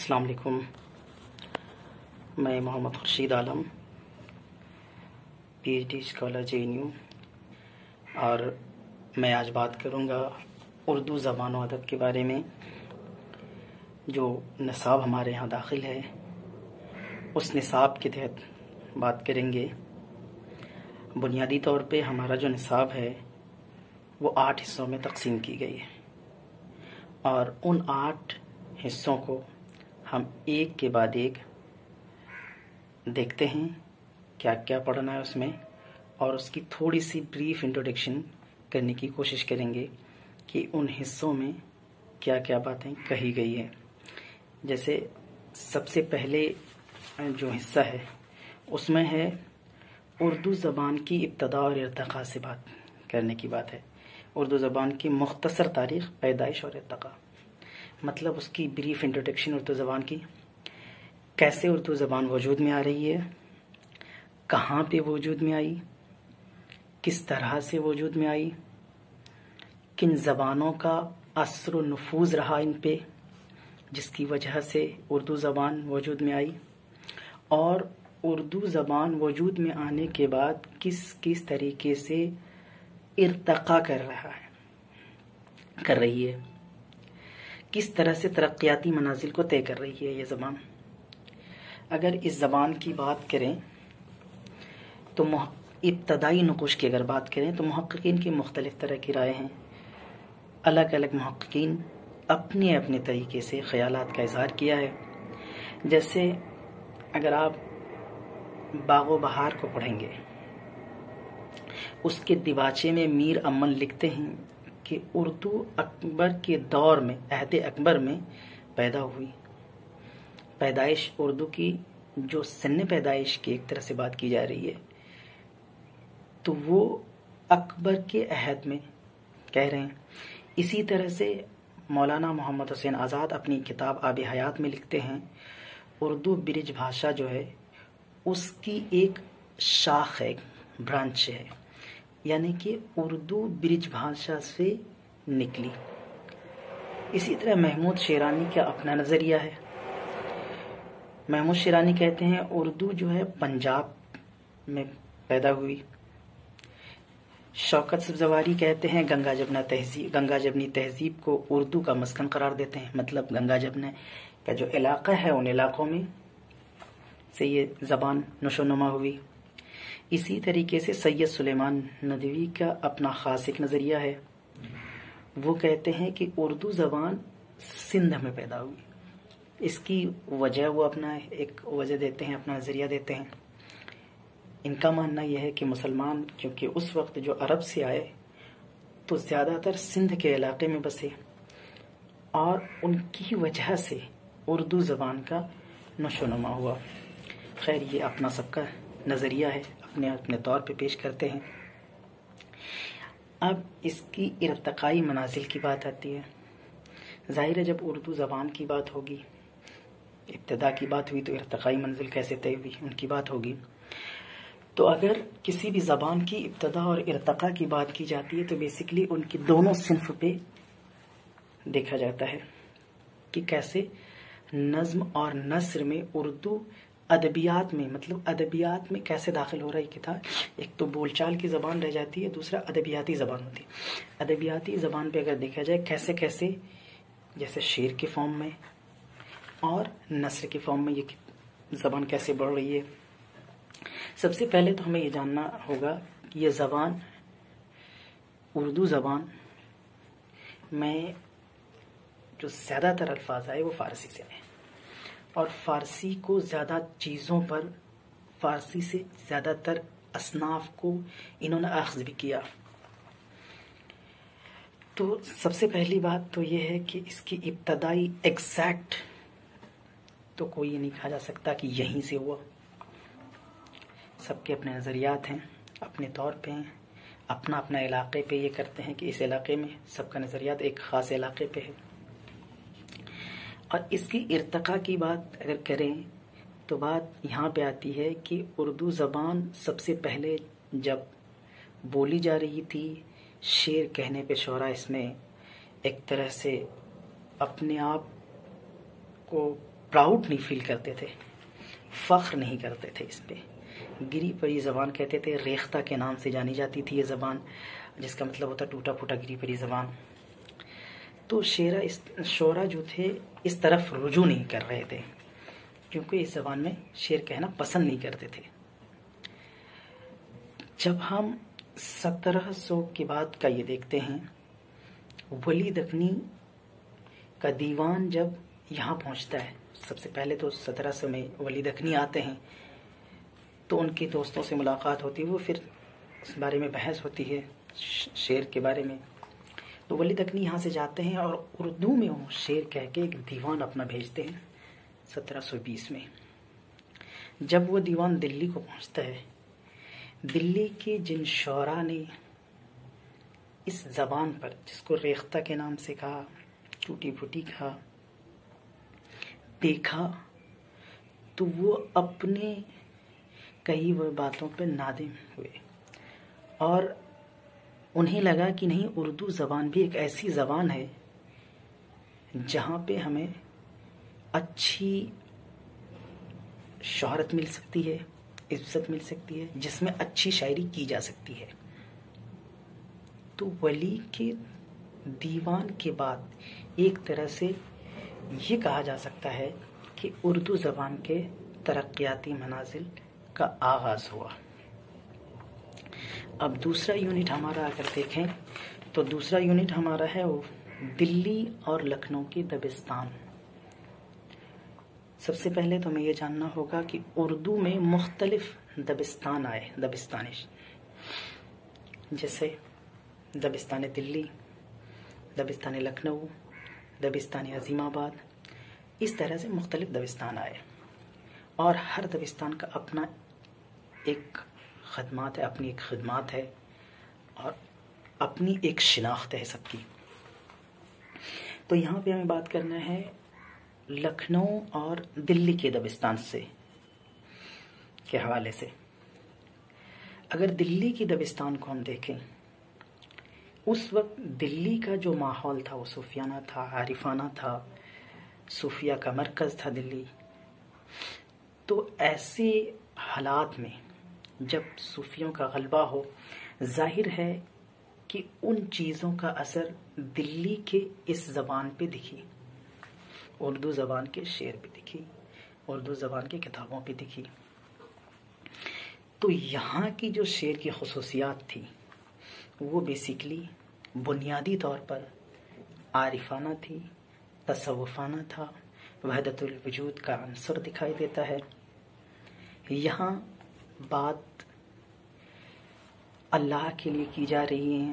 السلام علیکم، میں Mohammad Khurshid Alam, P H D scholar JNU، اور میں آج بات کروں گا اردو زبان و ادب کے بارے میں۔ جو نصاب ہمارے ہاں داخل ہے اس نصاب کے تحت بات کریں گے۔ بنیادی طور پہ ہمارا جو نصاب ہے وہ 8 حصوں میں تقسیم کی گئی ہے، اور ان 8 حصوں کو ہم ایک کے بعد ایک دیکھتے ہیں کیا کیا پڑھنا ہے اس میں، اور اس کی تھوڑی سی بریف انٹروڈکشن کرنے کی کوشش کریں گے کہ ان حصوں میں کیا کیا باتیں کہی گئی ہیں۔ جیسے سب سے پہلے جو حصہ ہے اس میں ہے اردو زبان کی ابتدا اور ارتقاء سے بات کرنے کی بات ہے۔ اردو زبان کی مختصر تاریخ، پیدائش اور ارتقاء، مطلب اس کی بریف انٹروڈکشن اردو زبان کی، کیسے اردو زبان وجود میں آ رہی ہے، کہاں پہ وجود میں آئی، کس طرح سے وجود میں آئی، کن زبانوں کا اثر و نفوذ رہا ان پہ جس کی وجہ سے اردو زبان وجود میں آئی، اور اردو زبان وجود میں آنے کے بعد کس طریقے سے ارتقاء کر رہی ہے، کس طرح سے ترقیاتی منازل کو طے کر رہی ہے یہ زبان۔ اگر اس زبان کی بات کریں تو ابتدائی نقوش کی اگر بات کریں تو محققین کی مختلف طرح کی رائے ہیں۔ الگ الگ محققین اپنے اپنے طریقے سے خیالات کا اظہار کیا ہے۔ جیسے اگر آپ باغ و بہار کو پڑھیں گے، اس کے دیباچے میں میر امن لکھتے ہیں کہ اردو اکبر کے دور میں، عہد اکبر میں پیدا ہوئی۔ پیدائش اردو کی جو سن پیدائش کی ایک طرح سے بات کی جا رہی ہے تو وہ اکبر کے عہد میں کہہ رہے ہیں۔ اسی طرح سے مولانا محمد حسین آزاد اپنی کتاب آب حیات میں لکھتے ہیں اردو برج بھاشا جو ہے اس کی ایک شاخ ہے، برانچ ہے، یعنی کہ اردو برج بھاشا سے نکلی۔ اسی طرح محمود شیرانی کا اپنا نظریہ ہے۔ محمود شیرانی کہتے ہیں اردو جو ہے پنجاب میں پیدا ہوئی۔ شوکت سبزواری کہتے ہیں گنگا جمنی تہذیب کو اردو کا مسکن قرار دیتے ہیں، مطلب گنگا جمنا کا جو علاقہ ہے ان علاقوں میں سے یہ زبان نشو نما ہوئی۔ اسی طریقے سے سید سلیمان ندوی کا اپنا خاص ایک نظریہ ہے۔ وہ کہتے ہیں کہ اردو زبان سندھ میں پیدا ہوئی۔ اس کی وجہ وہ اپنا ایک وجہ دیتے ہیں، اپنا نظریہ دیتے ہیں۔ ان کا ماننا یہ ہے کہ مسلمان کیونکہ اس وقت جو عرب سے آئے تو زیادہ تر سندھ کے علاقے میں بسے، اور ان کی وجہ سے اردو زبان کا نشو نما ہوا۔ خیر یہ اپنا سب کا نظریہ ہے، اپنے طور پہ پیش کرتے ہیں۔ اب اس کی ارتقائی منازل کی بات آتی ہے۔ ظاہر ہے جب اردو زبان کی بات ہوگی، ابتدا کی بات ہوئی تو ارتقائی منزل کیسے طے ہوئی ان کی بات ہوگی۔ تو اگر کسی بھی زبان کی ابتدا اور ارتقاء کی بات کی جاتی ہے تو بیسیکلی ان کی دونوں صنف پہ دیکھا جاتا ہے کہ کیسے نظم اور نثر میں اردو ادبیات میں، مطلب ادبیات میں کیسے داخل ہو رہا ہے کہ تھا۔ ایک تو بول چال کی زبان رہ جاتی ہے، دوسرا ادبیاتی زبان ہوتی ہے۔ ادبیاتی زبان پہ اگر دیکھا جائے کیسے جیسے شعر کے فارم میں اور نثر کے فارم میں یہ زبان کیسے بڑھ رہی ہے۔ سب سے پہلے تو ہمیں یہ جاننا ہوگا کہ یہ زبان، اردو زبان میں جو زیادہ تر الفاظ آئے وہ فارسی سے آئے، اور فارسی کو زیادہ چیزوں پر، فارسی سے زیادہ تر اصناف کو انہوں نے اخذ بھی کیا۔ تو سب سے پہلی بات تو یہ ہے کہ اس کی ابتدائی ایگزیکٹ تو کوئی یہ نہیں کہا جا سکتا کہ یہیں سے ہوا۔ سب کے اپنے نظریات ہیں، اپنے طور پہ ہیں، اپنا علاقے پہ یہ کرتے ہیں کہ اس علاقے میں سب کا نظریات ایک خاص علاقے پہ ہے۔ اور اس کی ارتقاء کی بات اگر کریں تو بات یہاں پہ آتی ہے کہ اردو زبان سب سے پہلے جب بولی جا رہی تھی، شعر کہنے پہ شعراء اس میں ایک طرح سے اپنے آپ کو پراؤڈ نہیں فیل کرتے تھے، فخر نہیں کرتے تھے اس پہ. گری پری زبان کہتے تھے، ریختہ کے نام سے جانی جاتی تھی یہ زبان، جس کا مطلب ہوتا ٹوٹا پھوٹا گری پری زبان. تو شعرا جو تھے اس طرف رجوع نہیں کر رہے تھے، کیونکہ اس زبان میں شعر کہنا پسند نہیں کرتے تھے. جب ہم 1700 کے بعد کا یہ دیکھتے ہیں، ولی دکنی کا دیوان جب یہاں پہنچتا ہے، سب سے پہلے تو 1700 میں ولی دکنی آتے ہیں، تو ان کے دوستوں سے ملاقات ہوتی ہے، وہ پھر اس بارے میں بحث ہوتی ہے شعر کے بارے میں. تو ولی دکنی یہاں سے جاتے ہیں اور اردو میں وہ شعر کہہ کے ایک دیوان اپنا بھیجتے ہیں 1720 میں. جب وہ دیوان دلی کو پہنچتا ہے، دلی کے جن شعراء نے اس زبان پر، جس کو ریختہ کے نام سے کہا، ٹوٹی پھوٹی کہا، دیکھا، تو وہ اپنے کئی وہ باتوں پہ نادم ہوئے، اور انہیں لگا کہ نہیں، اردو زبان بھی ایک ایسی زبان ہے جہاں پہ ہمیں اچھی شہرت مل سکتی ہے، عزت مل سکتی ہے، جس میں اچھی شاعری کی جا سکتی ہے. تو ولی کے دیوان کے بعد ایک طرح سے یہ کہا جا سکتا ہے کہ اردو زبان کے ترقیاتی منازل کا آغاز ہوا. اب دوسرا یونٹ ہمارا اگر دیکھیں تو دوسرا یونٹ ہمارا ہے وہ دلی اور لکھنؤ کی دبستان. سب سے پہلے تو ہمیں یہ جاننا ہوگا کہ اردو میں مختلف دبستان آئے، دبستانش، جیسے دبستان دلی، دبستان لکھنؤ، دبستان عظیم آباد، اس طرح سے مختلف دبستان آئے، اور ہر دبستان کا اپنا ایک خدمات ہے، اپنی ایک خدمات ہے، اور اپنی ایک شناخت ہے سب کی. تو یہاں پہ ہمیں بات کرنا ہے لکھنؤ اور دلی کے دبستان سے کے حوالے سے. اگر دلی کی دبستان کو ہم دیکھیں، اس وقت دلی کا جو ماحول تھا وہ صوفیانہ تھا، عارفانہ تھا، صوفیہ کا مرکز تھا دلی. تو ایسے حالات میں جب صوفیوں کا غلبہ ہو، ظاہر ہے کہ ان چیزوں کا اثر دلی کے اس زبان پہ دکھی، اردو زبان کے شعر پہ دکھی، اردو زبان کی کتابوں پہ دکھی. تو یہاں کی جو شعر کی خصوصیات تھی وہ بیسیکلی بنیادی طور پر عارفانہ تھی، تصوفانہ تھا، وحدت الوجود کا عنصر دکھائی دیتا ہے. یہاں بات اللہ کے لیے کی جا رہی ہے.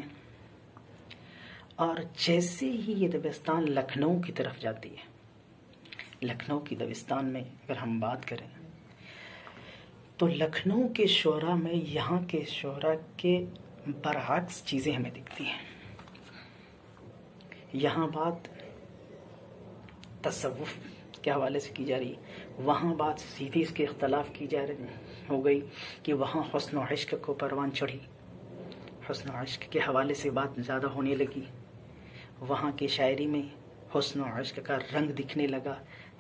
اور جیسے ہی یہ دبستان لکھنؤ کی طرف جاتی ہے، لکھنؤ کی دبستان میں اگر ہم بات کریں تو لکھنؤ کے شعراء میں یہاں کے شعراء کے برعکس چیزیں ہمیں دکھتی ہیں. یہاں بات تصوف کے حوالے سے کی جا رہی ہے، وہاں بات سیدھی اس کے اختلاف کی جا رہی ہو گئی کہ وہاں حسن و عشق کو پروان چڑھی، حسن و عشق کے حوالے سے بات زیادہ ہونے لگی. وہاں کی شاعری میں حسن و عشق کا رنگ دکھنے لگا،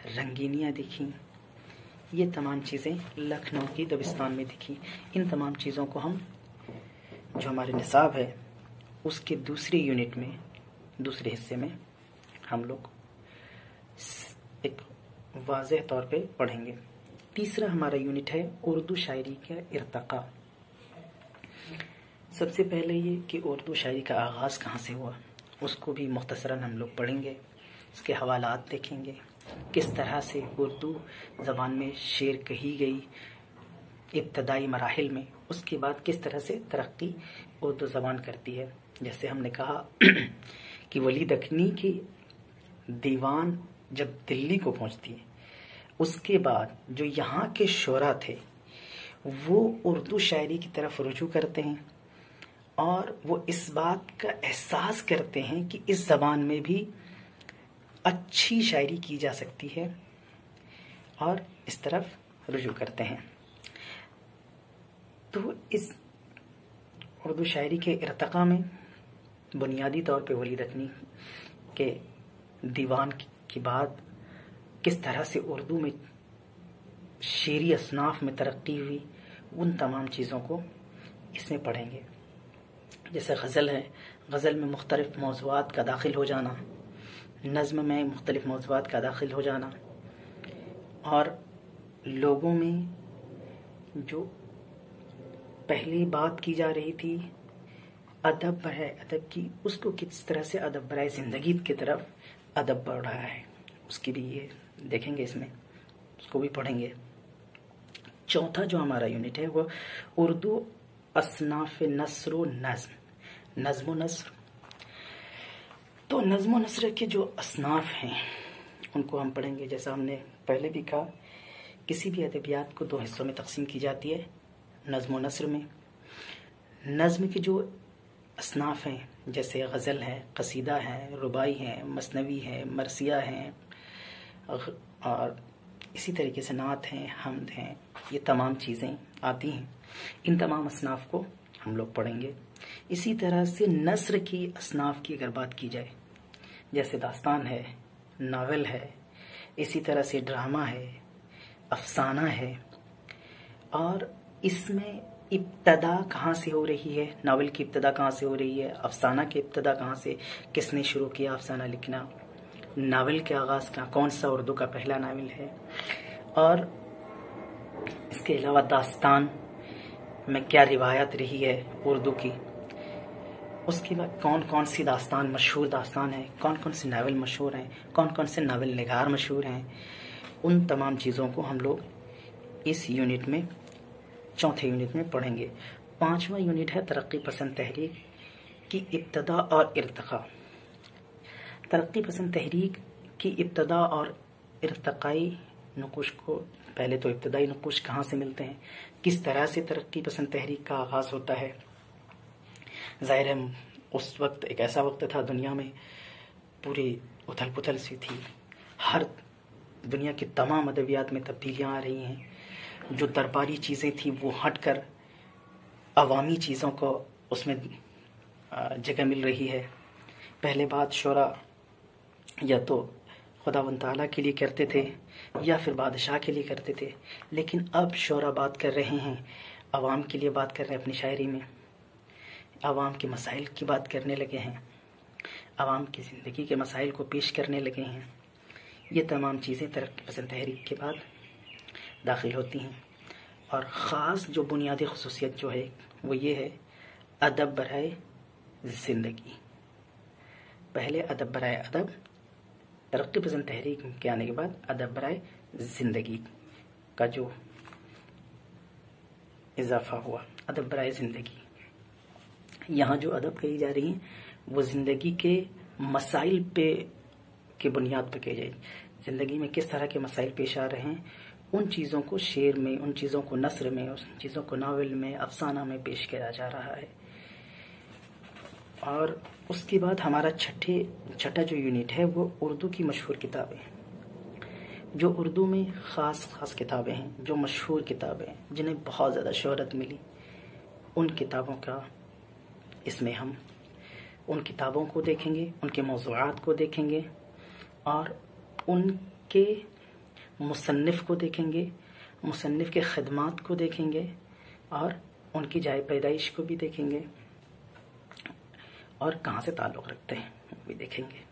رنگینیاں دکھیں. یہ تمام چیزیں لکھنؤ کی دبستان میں دکھی. ان تمام چیزوں کو ہم، جو ہمارے نصاب ہے اس کے دوسری یونٹ میں، دوسرے حصے میں ہم لوگ ایک واضح طور پہ پڑھیں گے. تیسرا ہمارا یونٹ ہے اردو شاعری کا ارتقاء. سب سے پہلے یہ کہ اردو شاعری کا آغاز کہاں سے ہوا، اس کو بھی مختصراً ہم لوگ پڑھیں گے، اس کے حوالات دیکھیں گے، کس طرح سے اردو زبان میں شعر کہی گئی ابتدائی مراحل میں، اس کے بعد کس طرح سے ترقی اردو زبان کرتی ہے. جیسے ہم نے کہا کہ ولی دکنی کی دیوان جب دلی کو پہنچتی ہے، اس کے بعد جو یہاں کے شعراء تھے وہ اردو شاعری کی طرف رجوع کرتے ہیں، اور وہ اس بات کا احساس کرتے ہیں کہ اس زبان میں بھی اچھی شاعری کی جا سکتی ہے، اور اس طرف رجوع کرتے ہیں. تو اس اردو شاعری کے ارتقاء میں بنیادی طور پہ ولی دکنی کے دیوان کے بعد کس طرح سے اردو میں شعری اصناف میں ترقی ہوئی، ان تمام چیزوں کو اس میں پڑھیں گے. جیسے غزل ہے، غزل میں مختلف موضوعات کا داخل ہو جانا، نظم میں مختلف موضوعات کا داخل ہو جانا، اور لوگوں میں جو پہلی بات کی جا رہی تھی ادب برائے ادب کی، اس کو کس طرح سے ادب برائے زندگی کی طرف ادب بڑھ رہا ہے، اس کی بھی یہ دیکھیں گے، اس میں اس کو بھی پڑھیں گے. چوتھا جو ہمارا یونٹ ہے وہ اردو اصناف نثر و نظم، نظم و نثر. تو نظم و نثر کے جو اصناف ہیں ان کو ہم پڑھیں گے. جیسا ہم نے پہلے بھی کہا، کسی بھی ادبیات کو دو حصوں میں تقسیم کی جاتی ہے، نظم و نثر میں. نظم کے جو اصناف ہیں جیسے غزل ہے، قصیدہ ہے، رباعی ہے، مثنوی ہے، مرثیہ ہیں، اور اسی طریقے سے نعت ہیں، حمد ہیں، یہ تمام چیزیں آتی ہیں. ان تمام اصناف کو ہم لوگ پڑھیں گے. اسی طرح سے نثر کی اصناف کی اگر بات کی جائے، جیسے داستان ہے، ناول ہے، اسی طرح سے ڈرامہ ہے، افسانہ ہے، اور اس میں ابتدا کہاں سے ہو رہی ہے، ناول کی ابتدا کہاں سے ہو رہی ہے، افسانہ کی ابتدا کہاں سے، کس نے شروع کیا افسانہ لکھنا، ناول کے آغاز کا کون سا اردو کا پہلا ناول ہے، اور اس کے علاوہ داستان میں کیا روایت رہی ہے اردو کی، اس کے بعد کون کون سی داستان مشہور داستان ہے، کون کون سے ناول مشہور ہیں، کون کون سے ناول نگار مشہور ہیں. ان تمام چیزوں کو ہم لوگ اس یونٹ میں، چوتھے یونٹ میں پڑھیں گے. پانچواں یونٹ ہے ترقی پسند تحریک کی ابتدا اور ارتقاء. ترقی پسند تحریک کی ابتدا اور ارتقائی نقوش کو، پہلے تو ابتدائی نقوش کہاں سے ملتے ہیں، کس طرح سے ترقی پسند تحریک کا آغاز ہوتا ہے. ظاہر ہے اس وقت ایک ایسا وقت تھا دنیا میں پوری اتھل پتھل سی تھی، ہر دنیا کی تمام ادبیات میں تبدیلیاں آ رہی ہیں. جو درباری چیزیں تھیں وہ ہٹ کر عوامی چیزوں کو اس میں جگہ مل رہی ہے. پہلے بات شعراء یا تو خداوند تعالیٰ کے لیے کرتے تھے یا پھر بادشاہ کے لیے کرتے تھے، لیکن اب شعراء بات کر رہے ہیں، عوام کے لیے بات کر رہے ہیں، اپنی شاعری میں عوام کے مسائل کی بات کرنے لگے ہیں، عوام کی زندگی کے مسائل کو پیش کرنے لگے ہیں. یہ تمام چیزیں ترقی پسند تحریک کے بعد داخل ہوتی ہیں. اور خاص جو بنیادی خصوصیت جو ہے وہ یہ ہے ادب برائے زندگی. پہلے ادب برائے ادب، ترقی پسند تحریک کے آنے کے بعد ادب برائے زندگی کا جو اضافہ ہوا، ادب برائے زندگی. یہاں جو ادب کہی جا رہی ہیں وہ زندگی کے مسائل پہ کی بنیاد پہ کہی جائے. زندگی میں کس طرح کے مسائل پیش آ رہے ہیں، ان چیزوں کو شعر میں، ان چیزوں کو نثر میں، ان چیزوں کو ناول میں، افسانہ میں پیش کیا جا رہا ہے. اور اس کے بعد ہمارا چھٹا جو یونٹ ہے وہ اردو کی مشہور کتابیں. جو اردو میں خاص کتابیں ہیں، جو مشہور کتابیں ہیں، جنہیں بہت زیادہ شہرت ملی، ان کتابوں کا اس میں ہم ان کتابوں کو دیکھیں گے، ان کے موضوعات کو دیکھیں گے، اور ان کے مصنف کو دیکھیں گے، مصنف کے خدمات کو دیکھیں گے، اور ان کی جائے پیدائش کو بھی دیکھیں گے، اور کہاں سے تعلق رکھتے ہیں وہ بھی دیکھیں گے.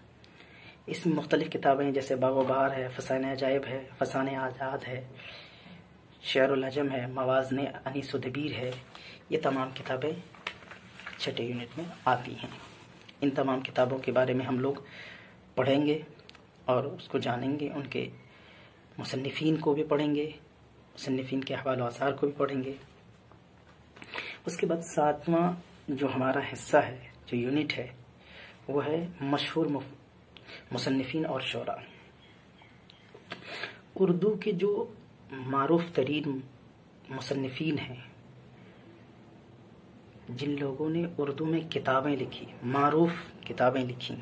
اس میں مختلف کتابیں جیسے باغ و بہار ہے، فسانہ عجائب ہے، فسانہ آزاد ہے، شعر العجم ہے، موازن انیس و دبیر ہے. یہ تمام کتابیں چھٹے یونٹ میں آتی ہیں. ان تمام کتابوں کے بارے میں ہم لوگ پڑھیں گے اور اس کو جانیں گے، ان کے مصنفین کو بھی پڑھیں گے، مصنفین کے احوال و آثار کو بھی پڑھیں گے. اس کے بعد ساتواں جو ہمارا حصہ ہے، جو یونٹ ہے، وہ ہے مشہور مصنفین اور شعراء. اردو کے جو معروف ترین مصنفین ہیں، جن لوگوں نے اردو میں کتابیں لکھی، معروف کتابیں لکھی،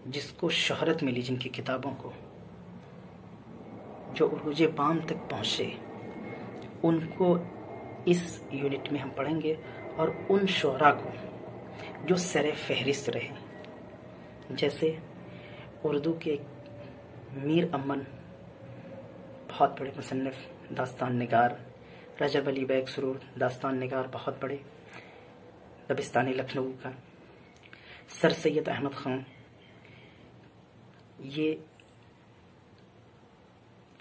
جس کو شہرت ملی، جن کی کتابوں کو جو عروج بام تک پہنچے، ان کو اس یونٹ میں ہم پڑھیں گے. اور ان شعراء کو جو سر فہرست رہے، جیسے اردو کے میر امن بہت بڑے مصنف، داستان نگار، رجب علی بیگ سرور داستان نگار بہت بڑے، دبستانی لکھنؤ کا، سر سید احمد خان، یہ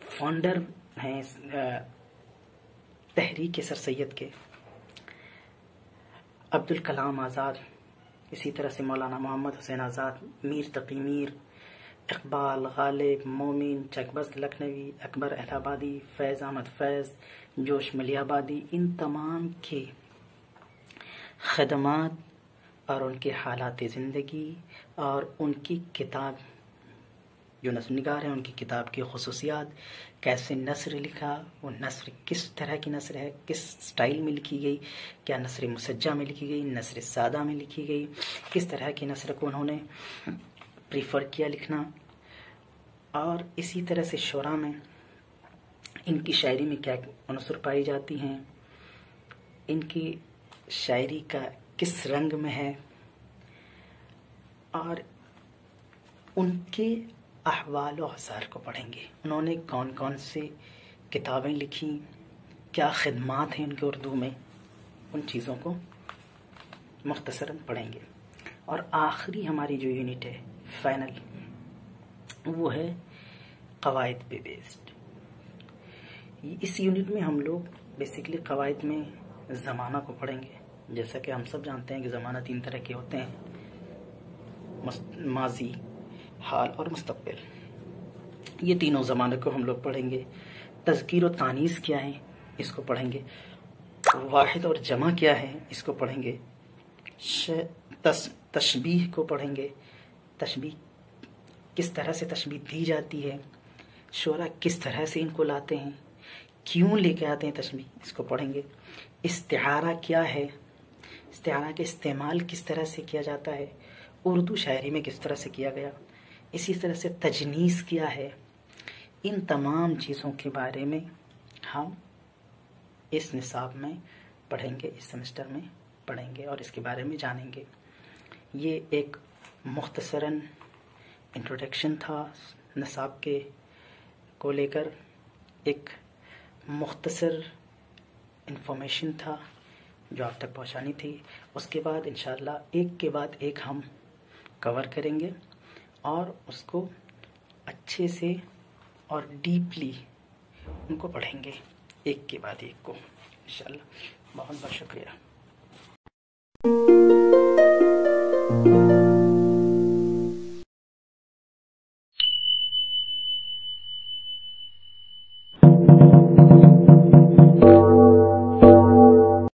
فاؤنڈر ہیں تحریک سر سید کے، عبدالکلام آزاد، اسی طرح سے مولانا محمد حسین آزاد، میر تقی میر، اقبال، غالب، مومن، چکبست لکھنوی، اکبر الہ آبادی، فیض احمد فیض، جوش ملیح آبادی، ان تمام کے خدمات اور ان کے حالات زندگی اور ان کی کتاب جو نثر نگار ہیں ان کی کتاب کی خصوصیات، کیسے نثر لکھا، وہ نثر کس طرح کی نثر ہے، کس سٹائل میں لکھی گئی، کیا نثر مسجع میں لکھی گئی، نثر سادہ میں لکھی گئی، کس طرح کی نثر کو انہوں نے پریفر کیا لکھنا، اور اسی طرح سے شعراء میں ان کی شاعری میں کیا عنصر پائی جاتی ہیں، ان کی شاعری کا کس رنگ میں ہے، اور ان کے احوال و آثار کو پڑھیں گے، انہوں نے کون کون سی کتابیں لکھی، کیا خدمات ہیں ان کے اردو میں، ان چیزوں کو مختصراً پڑھیں گے۔ اور آخری ہماری جو یونٹ ہے فائنل، وہ ہے قواعد پہ بیسڈ۔ اس یونٹ میں ہم لوگ بیسیکلی قواعد میں زمانہ کو پڑھیں گے۔ جیسا کہ ہم سب جانتے ہیں کہ زمانہ 3 طرح کے ہوتے ہیں، ماضی، حال اور مستقبل۔ یہ تینوں زمانے کو ہم لوگ پڑھیں گے۔ تذکیر و تانیث کیا ہے، اس کو پڑھیں گے۔ واحد اور جمع کیا ہے، اس کو پڑھیں گے۔ تشبیہ کو پڑھیں گے، تشبیہ کس طرح سے تشبیہ دی جاتی ہے، شعراء کس طرح سے ان کو لاتے ہیں، کیوں لے کے آتے ہیں تشبیہ، اس کو پڑھیں گے۔ استعارہ کیا ہے، استعارہ کے استعمال کس طرح سے کیا جاتا ہے، اردو شاعری میں کس طرح سے کیا گیا، اسی طرح سے تجنیس کیا ہے۔ ان تمام چیزوں کے بارے میں ہم اس نصاب میں پڑھیں گے، اس سمسٹر میں پڑھیں گے اور اس کے بارے میں جانیں گے۔ یہ ایک مختصراً انٹروڈکشن تھا نصاب کے کو لے کر، ایک مختصر انفارمیشن تھا جو آپ تک پہنچانی تھی۔ اس کے بعد انشاءاللہ ایک کے بعد ایک ہم کور کریں گے اور اس کو اچھے سے اور ڈیپلی ان کو پڑھیں گے، ایک کے بعد ایک کو انشاءاللہ۔ بہت بہت شکریہ۔